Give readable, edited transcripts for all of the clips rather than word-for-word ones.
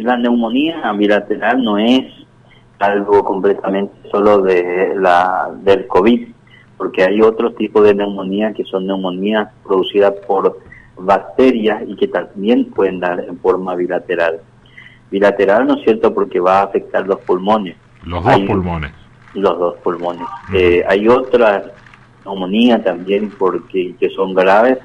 la neumonía bilateral no es algo completamente solo del COVID, porque hay otros tipos de neumonía que son neumonías producidas por bacterias y que también pueden dar en forma bilateral. Bilateral, ¿no es cierto?, porque va a afectar los pulmones. Los dos pulmones. Los dos pulmones. Hay otras neumonías también que son graves,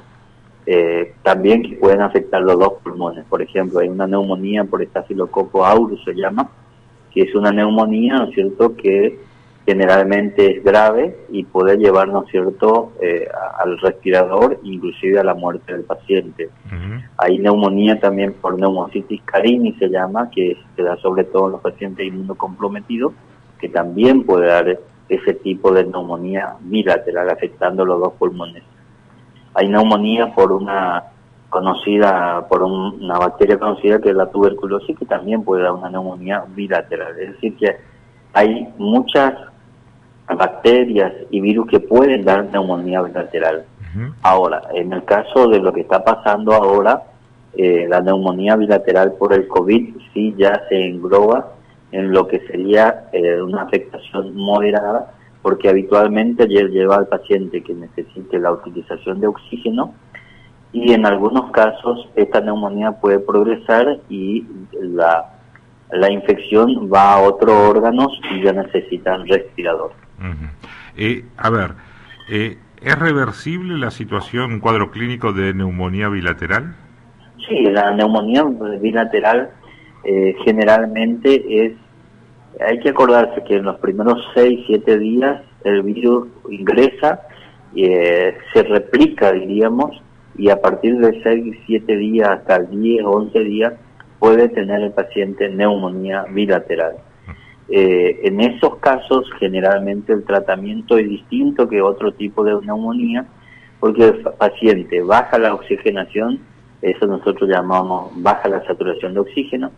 también que pueden afectar los dos pulmones. Por ejemplo, hay una neumonía por Staphylococcus aureus, se llama, que es una neumonía, ¿no es cierto?, que generalmente es grave y puede llevar, ¿no es cierto?, al respirador, inclusive a la muerte del paciente. Hay neumonía también por neumocitis carini, se llama, que se da sobre todo en los pacientes inmunocomprometidos, que también puede dar ese tipo de neumonía bilateral afectando los dos pulmones. Hay neumonía por una bacteria conocida que es la tuberculosis, que también puede dar una neumonía bilateral. Es decir, que hay muchas bacterias y virus que pueden dar neumonía bilateral. Ahora, en el caso de lo que está pasando ahora, la neumonía bilateral por el COVID sí ya se engloba en lo que sería una afectación moderada, porque habitualmente lleva al paciente que necesite la utilización de oxígeno, y en algunos casos esta neumonía puede progresar y la infección va a otros órganos y ya necesitan respirador. ¿Es reversible la situación, un cuadro clínico de neumonía bilateral? Sí, la neumonía bilateral generalmente hay que acordarse que en los primeros 6-7 días el virus ingresa, se replica, diríamos, y a partir de 6-7 días hasta 10-11 días puede tener el paciente neumonía bilateral. En esos casos generalmente el tratamiento es distinto que otro tipo de neumonía, porque el paciente baja la oxigenación, eso nosotros llamamos baja la saturación de oxígeno.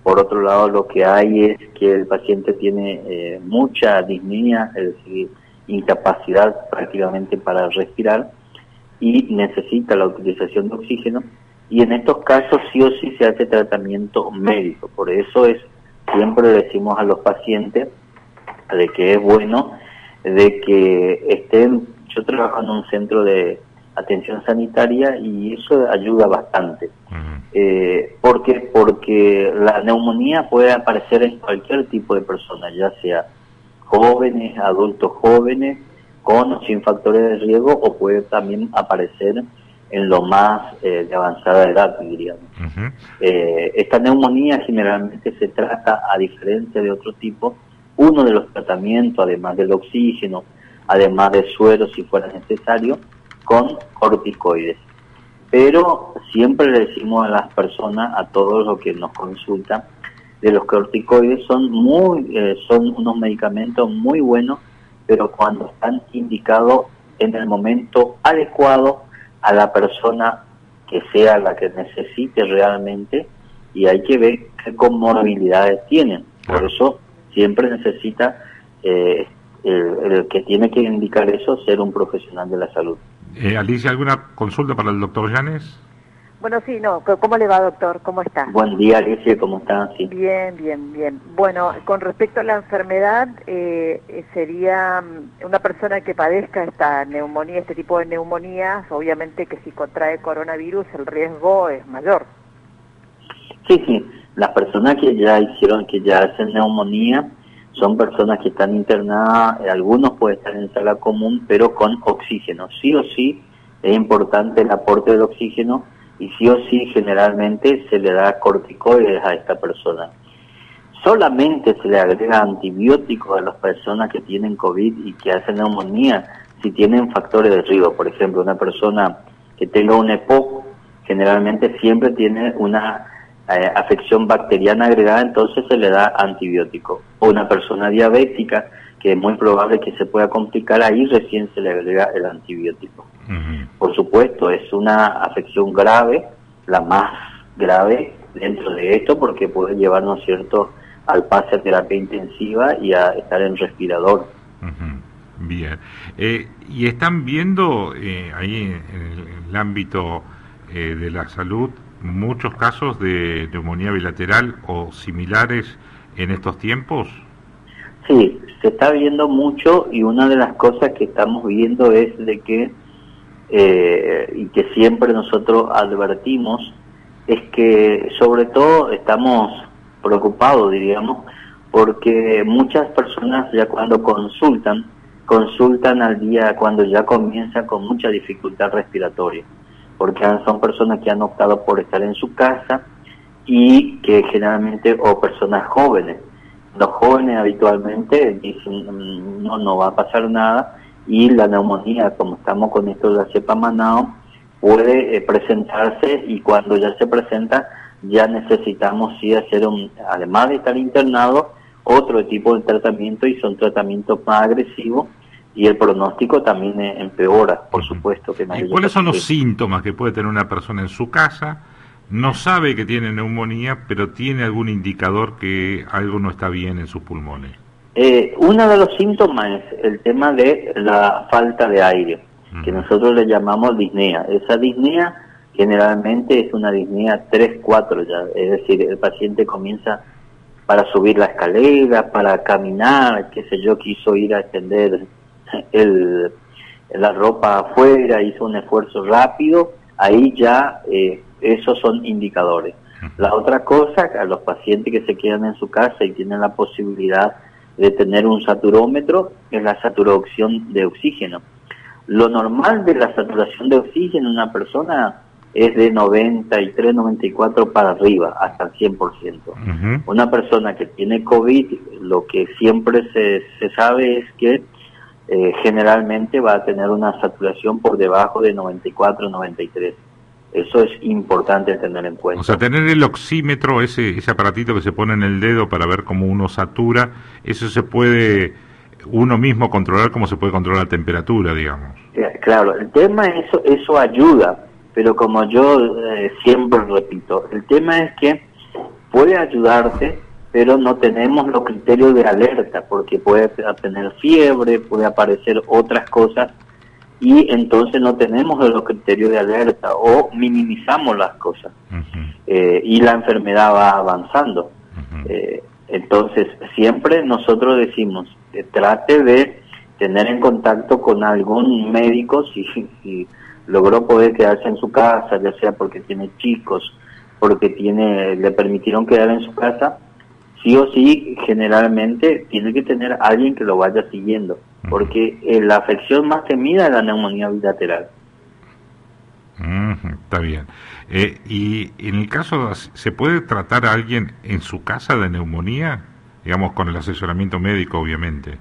Por otro lado, lo que hay es que el paciente tiene mucha disnea, es decir, incapacidad prácticamente para respirar, y necesita la utilización de oxígeno, y en estos casos sí o sí se hace tratamiento médico. Por eso siempre decimos a los pacientes de que es bueno de que estén. Yo trabajo en un centro de atención sanitaria y eso ayuda bastante. ¿Por qué? Porque la neumonía puede aparecer en cualquier tipo de persona, ya sea jóvenes, adultos jóvenes, con o sin factores de riesgo, o puede también aparecer en lo más de avanzada edad, diríamos. Esta neumonía generalmente se trata, a diferencia de otro tipo, uno de los tratamientos, además del oxígeno, además de suero si fuera necesario, con corticoides. Pero siempre le decimos a las personas, a todos los que nos consultan, de los corticoides son unos medicamentos muy buenos, pero cuando están indicados en el momento adecuado a la persona que sea la que necesite realmente, y hay que ver qué comorbilidades tienen. Por eso siempre necesita el que tiene que indicar eso ser un profesional de la salud. Alicia, ¿alguna consulta para el doctor Llanes? Bueno, sí, no. ¿Cómo le va, doctor? ¿Cómo está? Buen día, Alicia, ¿cómo está? Sí. Bien, bien, bien. Bueno, con respecto a la enfermedad, sería una persona que padezca esta neumonía, este tipo de neumonías, obviamente que si contrae coronavirus el riesgo es mayor. Sí. Las personas que ya hacen neumonía son personas que están internadas, algunos pueden estar en sala común, pero con oxígeno. Sí o sí es importante el aporte del oxígeno, y sí o sí generalmente se le da corticoides a esta persona. Solamente se le agrega antibióticos a las personas que tienen COVID y que hacen neumonía si tienen factores de riesgo. Por ejemplo, una persona que tenga un EPOC generalmente siempre tiene una afección bacteriana agregada, entonces se le da antibiótico. O una persona diabética, que es muy probable que se pueda complicar, ahí recién se le agrega el antibiótico. Por supuesto, es una afección grave, la más grave dentro de esto, porque puede llevarnos, ¿cierto?, al pase a terapia intensiva y a estar en respirador. Bien. ¿Y están viendo ahí en el ámbito de la salud muchos casos de neumonía bilateral o similares en estos tiempos. Sí, se está viendo mucho y una de las cosas que estamos viendo es de que, y que siempre nosotros advertimos, es que sobre todo estamos preocupados, diríamos, porque muchas personas ya cuando consultan al día cuando ya comienzan con mucha dificultad respiratoria, porque son personas que han optado por estar en su casa y que generalmente, o personas jóvenes. Los jóvenes habitualmente dicen no va a pasar nada, y la neumonía, como estamos con esto de la cepa Manaos, puede presentarse, y cuando ya se presenta ya necesitamos sí hacer además de estar internado, otro tipo de tratamiento, y son tratamientos más agresivos, y el pronóstico también empeora, por supuesto. ¿Y cuáles son los síntomas que puede tener una persona en su casa? No sabe que tiene neumonía, pero tiene algún indicador que algo no está bien en sus pulmones. Uno de los síntomas es el tema de la falta de aire, que nosotros le llamamos disnea. Esa disnea generalmente es una disnea 3-4 ya, es decir, el paciente comienza para subir la escalera, para caminar, qué sé yo, quiso ir a extender la ropa afuera, hizo un esfuerzo rápido, ahí ya esos son indicadores. La otra cosa, a los pacientes que se quedan en su casa y tienen la posibilidad de tener un saturómetro, es la saturación de oxígeno. Lo normal de la saturación de oxígeno en una persona es de 93, 94 para arriba, hasta el 100%. Una persona que tiene COVID, lo que siempre se sabe es que generalmente va a tener una saturación por debajo de 94, 93. Eso es importante tener en cuenta. O sea, tener el oxímetro, ese aparatito que se pone en el dedo para ver cómo uno satura, eso se puede uno mismo controlar, como se puede controlar la temperatura, digamos. Claro, el tema es eso ayuda, pero como yo siempre repito, el tema es que puede ayudarte, pero no tenemos los criterios de alerta, porque puede tener fiebre, puede aparecer otras cosas, y entonces no tenemos los criterios de alerta o minimizamos las cosas. Y la enfermedad va avanzando. Entonces siempre nosotros decimos, trate de tener en contacto con algún médico si logró poder quedarse en su casa, ya sea porque tiene chicos, porque le permitieron quedar en su casa. Sí o sí, generalmente tiene que tener alguien que lo vaya siguiendo, porque la afección más temida es la neumonía bilateral. Está bien. Y en el caso, ¿se puede tratar a alguien en su casa de neumonía? Digamos, con el asesoramiento médico, obviamente.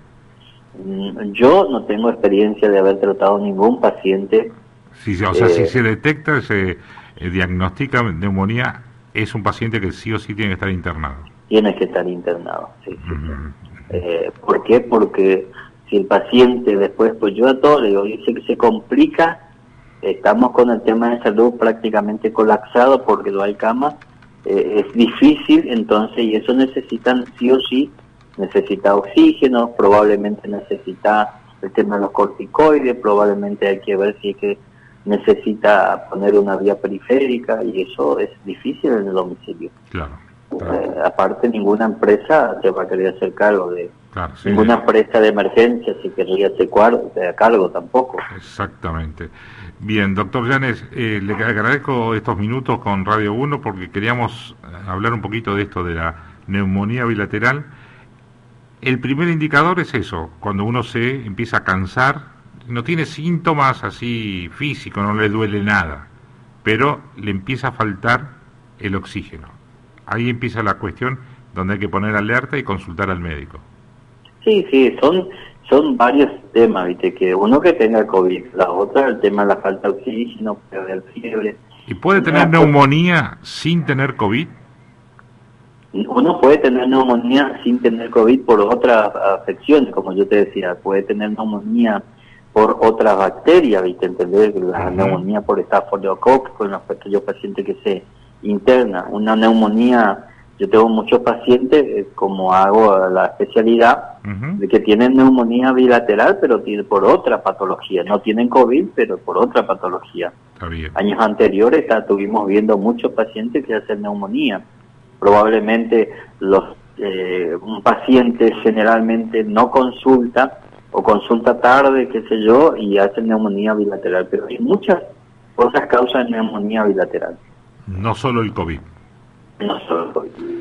Yo no tengo experiencia de haber tratado ningún paciente. Si se detecta, se diagnostica neumonía, es un paciente que sí o sí tiene que estar internado. Tiene que estar internado, sí. ¿Por qué? Porque si el paciente después, pues yo a todos le digo, dice que se complica, estamos con el tema de salud prácticamente colapsado porque no hay cama, es difícil, entonces, y eso necesitan sí o sí, necesita oxígeno, probablemente necesita el tema de los corticoides, probablemente hay que ver si es que necesita poner una vía periférica, y eso es difícil en el domicilio. Claro. Aparte, ninguna empresa se va a querer hacer cargo de... Claro, sí, ninguna empresa de emergencia se querría hacer cargo tampoco. Exactamente. Bien, doctor Llanes, le agradezco estos minutos con Radio 1 porque queríamos hablar un poquito de esto de la neumonía bilateral. El primer indicador es eso, cuando uno se empieza a cansar, no tiene síntomas así físicos, no le duele nada, pero le empieza a faltar el oxígeno. Ahí empieza la cuestión donde hay que poner alerta y consultar al médico. Sí, son varios temas, ¿viste? Que uno que tenga COVID, la otra el tema de la falta de oxígeno, perder fiebre. ¿Y puede tener neumonía sin tener COVID? Uno puede tener neumonía sin tener COVID por otras afecciones, como yo te decía, puede tener neumonía por otras bacterias, ¿viste? Entender la neumonía por Staphylococcus con aquellos pacientes que se interna, una neumonía Yo tengo muchos pacientes, como hago la especialidad, de que tienen neumonía bilateral, pero por otra patología. No tienen COVID, pero por otra patología. Está bien. Años anteriores estuvimos viendo muchos pacientes que hacen neumonía. Probablemente un paciente generalmente no consulta o consulta tarde, qué sé yo, y hace neumonía bilateral. Pero hay muchas otras causas de neumonía bilateral. No solo el COVID. No solo el COVID.